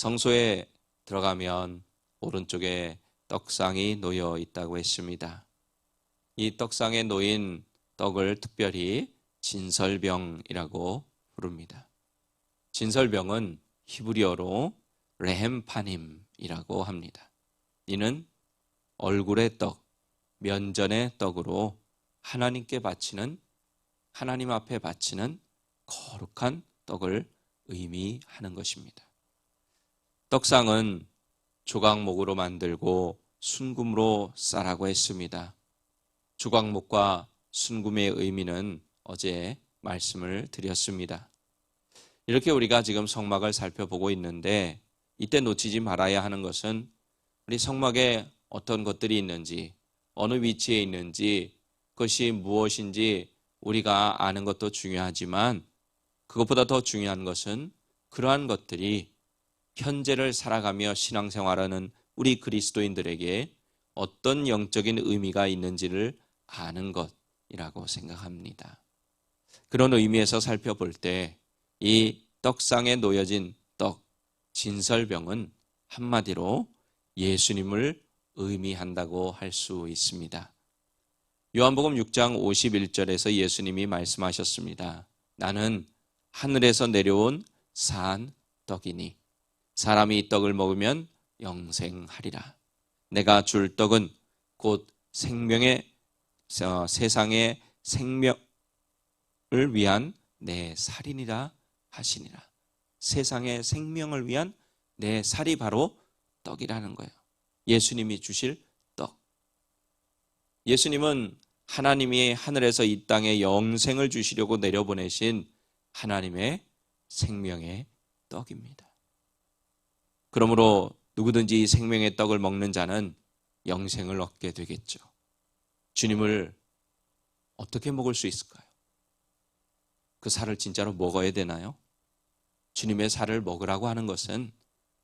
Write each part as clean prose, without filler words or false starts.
성소에 들어가면 오른쪽에 떡상이 놓여 있다고 했습니다. 이 떡상에 놓인 떡을 특별히 진설병이라고 부릅니다. 진설병은 히브리어로 레헴파님이라고 합니다. 이는 얼굴의 떡, 면전의 떡으로 하나님께 바치는, 하나님 앞에 바치는 거룩한 떡을 의미하는 것입니다. 떡상은 조각목으로 만들고 순금으로 싸라고 했습니다. 조각목과 순금의 의미는 어제 말씀을 드렸습니다. 이렇게 우리가 지금 성막을 살펴보고 있는데 이때 놓치지 말아야 하는 것은 우리 성막에 어떤 것들이 있는지, 어느 위치에 있는지, 그것이 무엇인지 우리가 아는 것도 중요하지만 그것보다 더 중요한 것은 그러한 것들이 현재를 살아가며 신앙생활하는 우리 그리스도인들에게 어떤 영적인 의미가 있는지를 아는 것이라고 생각합니다. 그런 의미에서 살펴볼 때 이 떡상에 놓여진 떡, 진설병은 한마디로 예수님을 의미한다고 할 수 있습니다. 요한복음 6장 51절에서 예수님이 말씀하셨습니다. 나는 하늘에서 내려온 산 떡이니 사람이 이 떡을 먹으면 영생하리라. 내가 줄 떡은 곧 생명의 세상의 생명을 위한 내 살이니라 하시니라. 세상의 생명을 위한 내 살이 바로 떡이라는 거예요. 예수님이 주실 떡. 예수님은 하나님이 하늘에서 이 땅에 영생을 주시려고 내려보내신 하나님의 생명의 떡입니다. 그러므로 누구든지 이 생명의 떡을 먹는 자는 영생을 얻게 되겠죠. 주님을 어떻게 먹을 수 있을까요? 그 살을 진짜로 먹어야 되나요? 주님의 살을 먹으라고 하는 것은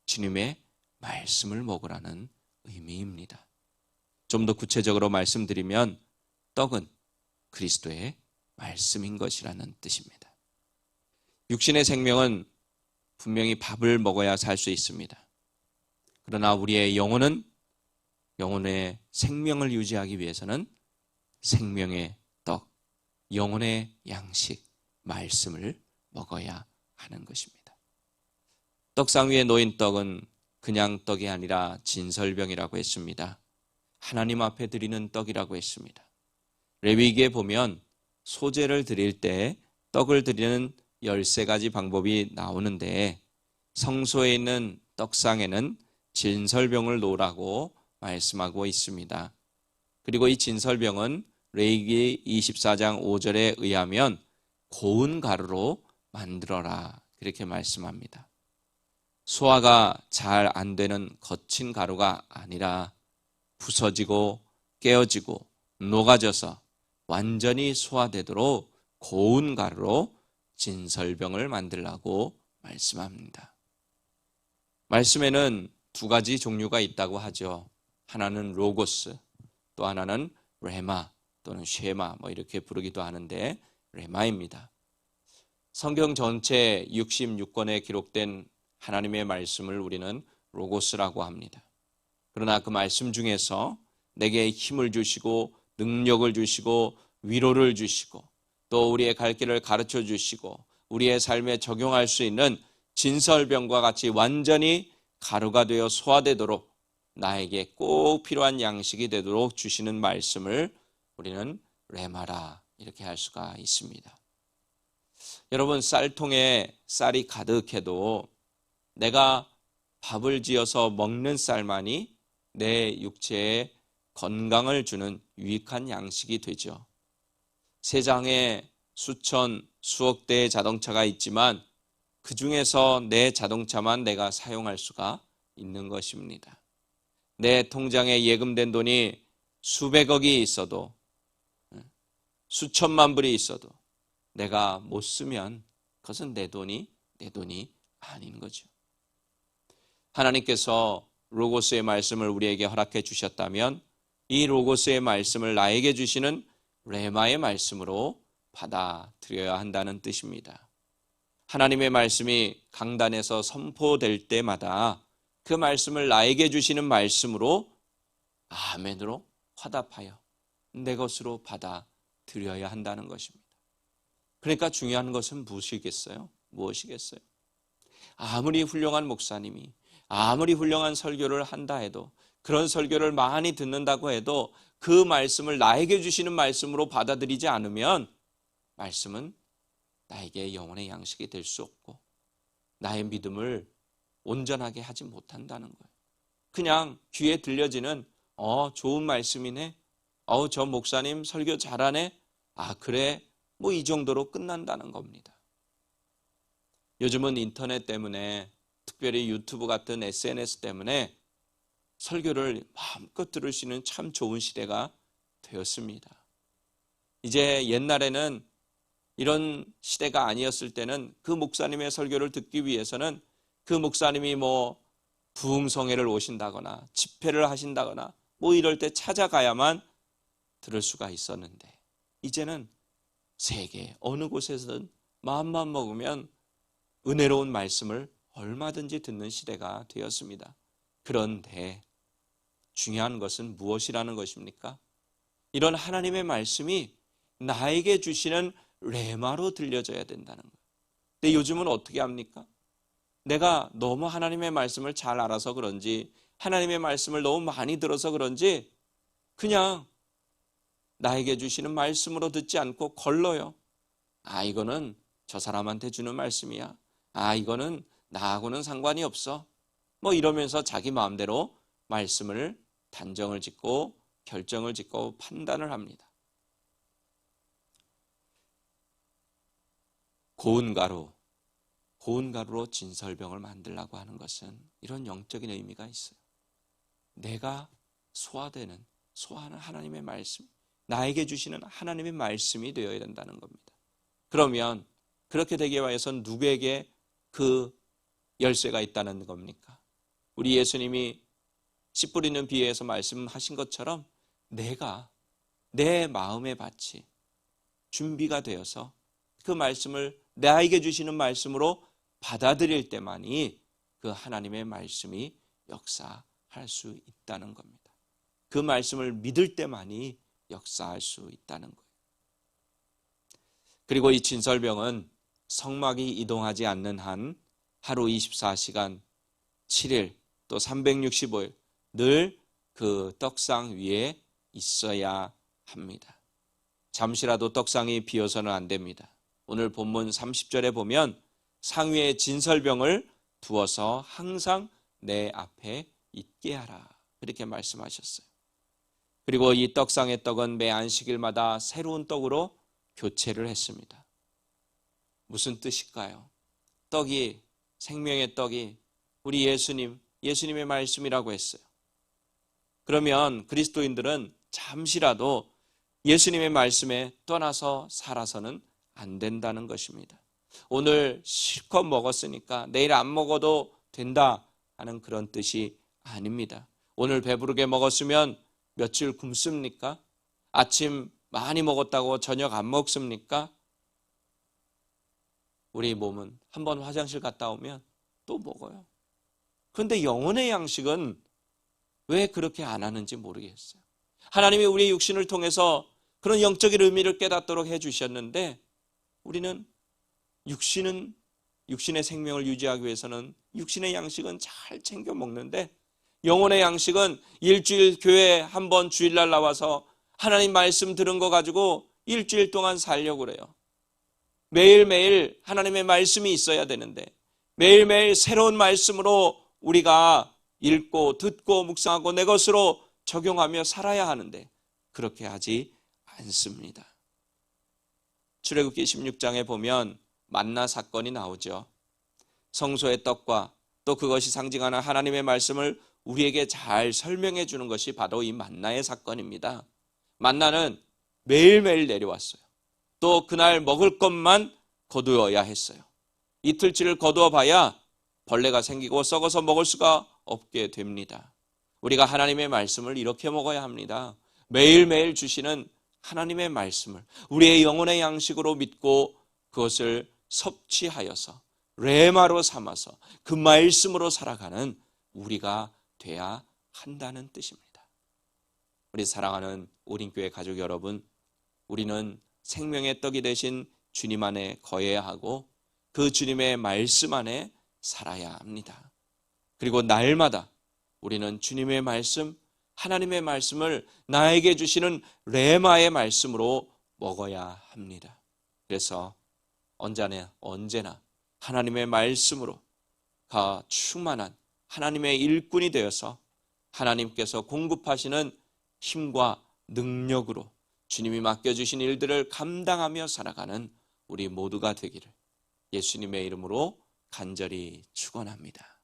주님의 말씀을 먹으라는 의미입니다. 좀 더 구체적으로 말씀드리면 떡은 그리스도의 말씀인 것이라는 뜻입니다. 육신의 생명은 분명히 밥을 먹어야 살 수 있습니다. 그러나 우리의 영혼의 생명을 유지하기 위해서는 생명의 떡, 영혼의 양식, 말씀을 먹어야 하는 것입니다. 떡상 위에 놓인 떡은 그냥 떡이 아니라 진설병이라고 했습니다. 하나님 앞에 드리는 떡이라고 했습니다. 레위기에 보면 소제를 드릴 때 떡을 드리는 13가지 방법이 나오는데 성소에 있는 떡상에는 진설병을 놓으라고 말씀하고 있습니다. 그리고 이 진설병은 레위기 24장 5절에 의하면 고운 가루로 만들어라 그렇게 말씀합니다. 소화가 잘 안 되는 거친 가루가 아니라 부서지고 깨어지고 녹아져서 완전히 소화되도록 고운 가루로 진설병을 만들라고 말씀합니다. 말씀에는 두 가지 종류가 있다고 하죠. 하나는 로고스, 또 하나는 레마 또는 쉐마 이렇게 부르기도 하는데 레마입니다. 성경 전체 66권에 기록된 하나님의 말씀을 우리는 로고스라고 합니다. 그러나 그 말씀 중에서 내게 힘을 주시고 능력을 주시고 위로를 주시고 또 우리의 갈 길을 가르쳐 주시고 우리의 삶에 적용할 수 있는 진설병과 같이 완전히 가루가 되어 소화되도록 나에게 꼭 필요한 양식이 되도록 주시는 말씀을 우리는 레마라 이렇게 할 수가 있습니다. 여러분, 쌀통에 쌀이 가득해도 내가 밥을 지어서 먹는 쌀만이 내 육체에 건강을 주는 유익한 양식이 되죠. 세상에 수천, 수억 대의 자동차가 있지만 그 중에서 내 자동차만 내가 사용할 수가 있는 것입니다. 내 통장에 예금된 돈이 수백억이 있어도 수천만 불이 있어도 내가 못 쓰면 그것은 내 돈이 아닌 거죠. 하나님께서 로고스의 말씀을 우리에게 허락해 주셨다면 이 로고스의 말씀을 나에게 주시는 레마의 말씀으로 받아들여야 한다는 뜻입니다. 하나님의 말씀이 강단에서 선포될 때마다 그 말씀을 나에게 주시는 말씀으로 아멘으로 화답하여 내 것으로 받아들여야 한다는 것입니다. 그러니까 중요한 것은 무엇이겠어요? 무엇이겠어요? 아무리 훌륭한 목사님이 아무리 훌륭한 설교를 한다 해도, 그런 설교를 많이 듣는다고 해도 그 말씀을 나에게 주시는 말씀으로 받아들이지 않으면 말씀은 나에게 영혼의 양식이 될 수 없고 나의 믿음을 온전하게 하지 못한다는 거예요. 그냥 귀에 들려지는 좋은 말씀이네, 저 목사님 설교 잘하네, 그래, 뭐 이 정도로 끝난다는 겁니다. 요즘은 인터넷 때문에, 특별히 유튜브 같은 SNS 때문에 설교를 마음껏 들을 수 있는 참 좋은 시대가 되었습니다. 이제 옛날에는 이런 시대가 아니었을 때는 그 목사님의 설교를 듣기 위해서는 그 목사님이 뭐 부흥성회를 오신다거나 집회를 하신다거나 뭐 이럴 때 찾아가야만 들을 수가 있었는데, 이제는 세계 어느 곳에서든 마음만 먹으면 은혜로운 말씀을 얼마든지 듣는 시대가 되었습니다. 그런데 중요한 것은 무엇이라는 것입니까? 이런 하나님의 말씀이 나에게 주시는 레마로 들려져야 된다는 거예요. 근데 요즘은 어떻게 합니까? 내가 너무 하나님의 말씀을 잘 알아서 그런지, 하나님의 말씀을 너무 많이 들어서 그런지 그냥 나에게 주시는 말씀으로 듣지 않고 걸러요. 이거는 저 사람한테 주는 말씀이야. 이거는 나하고는 상관이 없어. 뭐 이러면서 자기 마음대로 말씀을 단정을 짓고 결정을 짓고 판단을 합니다. 고운 가루로 진설병을 만들려고 하는 것은 이런 영적인 의미가 있어요. 내가 소화하는 하나님의 말씀, 나에게 주시는 하나님의 말씀이 되어야 된다는 겁니다. 그러면 그렇게 되기 위해서는 누구에게 그 열쇠가 있다는 겁니까? 우리 예수님이 씨 뿌리는 비유에서 말씀하신 것처럼 내가 내 마음의 밭이 준비가 되어서 그 말씀을 나에게 주시는 말씀으로 받아들일 때만이 그 하나님의 말씀이 역사할 수 있다는 겁니다. 그 말씀을 믿을 때만이 역사할 수 있다는 거예요. 그리고 이 진설병은 성막이 이동하지 않는 한 하루 24시간 7일 또 365일 늘 그 떡상 위에 있어야 합니다. 잠시라도 떡상이 비어서는 안 됩니다. 오늘 본문 30절에 보면 상위에 진설병을 두어서 항상 내 앞에 있게 하라, 그렇게 말씀하셨어요. 그리고 이 떡상의 떡은 매 안식일마다 새로운 떡으로 교체를 했습니다. 무슨 뜻일까요? 떡이, 생명의 떡이 우리 예수님의 말씀이라고 했어요. 그러면 그리스도인들은 잠시라도 예수님의 말씀에 떠나서 살아서는 안 된다는 것입니다. 오늘 실컷 먹었으니까 내일 안 먹어도 된다 하는 그런 뜻이 아닙니다. 오늘 배부르게 먹었으면 며칠 굶습니까? 아침 많이 먹었다고 저녁 안 먹습니까? 우리 몸은 한번 화장실 갔다 오면 또 먹어요. 그런데 영혼의 양식은 왜 그렇게 안 하는지 모르겠어요. 하나님이 우리의 육신을 통해서 그런 영적인 의미를 깨닫도록 해주셨는데, 우리는 육신의 생명을 유지하기 위해서는 육신의 양식은 잘 챙겨 먹는데, 영혼의 양식은 일주일 교회 한번 주일날 나와서 하나님 말씀 들은 거 가지고 일주일 동안 살려고 그래요. 매일매일 하나님의 말씀이 있어야 되는데, 매일매일 새로운 말씀으로 우리가 읽고 듣고 묵상하고 내 것으로 적용하며 살아야 하는데 그렇게 하지 않습니다. 출애굽기 16장에 보면 만나 사건이 나오죠. 성소의 떡과 또 그것이 상징하는 하나님의 말씀을 우리에게 잘 설명해 주는 것이 바로 이 만나의 사건입니다. 만나는 매일매일 내려왔어요. 또 그날 먹을 것만 거두어야 했어요. 이틀치를 거두어 봐야 벌레가 생기고 썩어서 먹을 수가 없게 됩니다. 우리가 하나님의 말씀을 이렇게 먹어야 합니다. 매일매일 주시는 하나님의 말씀을 우리의 영혼의 양식으로 믿고 그것을 섭취하여서 레마로 삼아서 그 말씀으로 살아가는 우리가 돼야 한다는 뜻입니다. 우리 사랑하는 오린교회 가족 여러분, 우리는 생명의 떡이 되신 주님 안에 거해야 하고 그 주님의 말씀 안에 살아야 합니다. 그리고 날마다 우리는 주님의 말씀, 하나님의 말씀을 나에게 주시는 레마의 말씀으로 먹어야 합니다. 그래서 언제나 하나님의 말씀으로 충만한 하나님의 일꾼이 되어서 하나님께서 공급하시는 힘과 능력으로 주님이 맡겨주신 일들을 감당하며 살아가는 우리 모두가 되기를 예수님의 이름으로 간절히 축원합니다.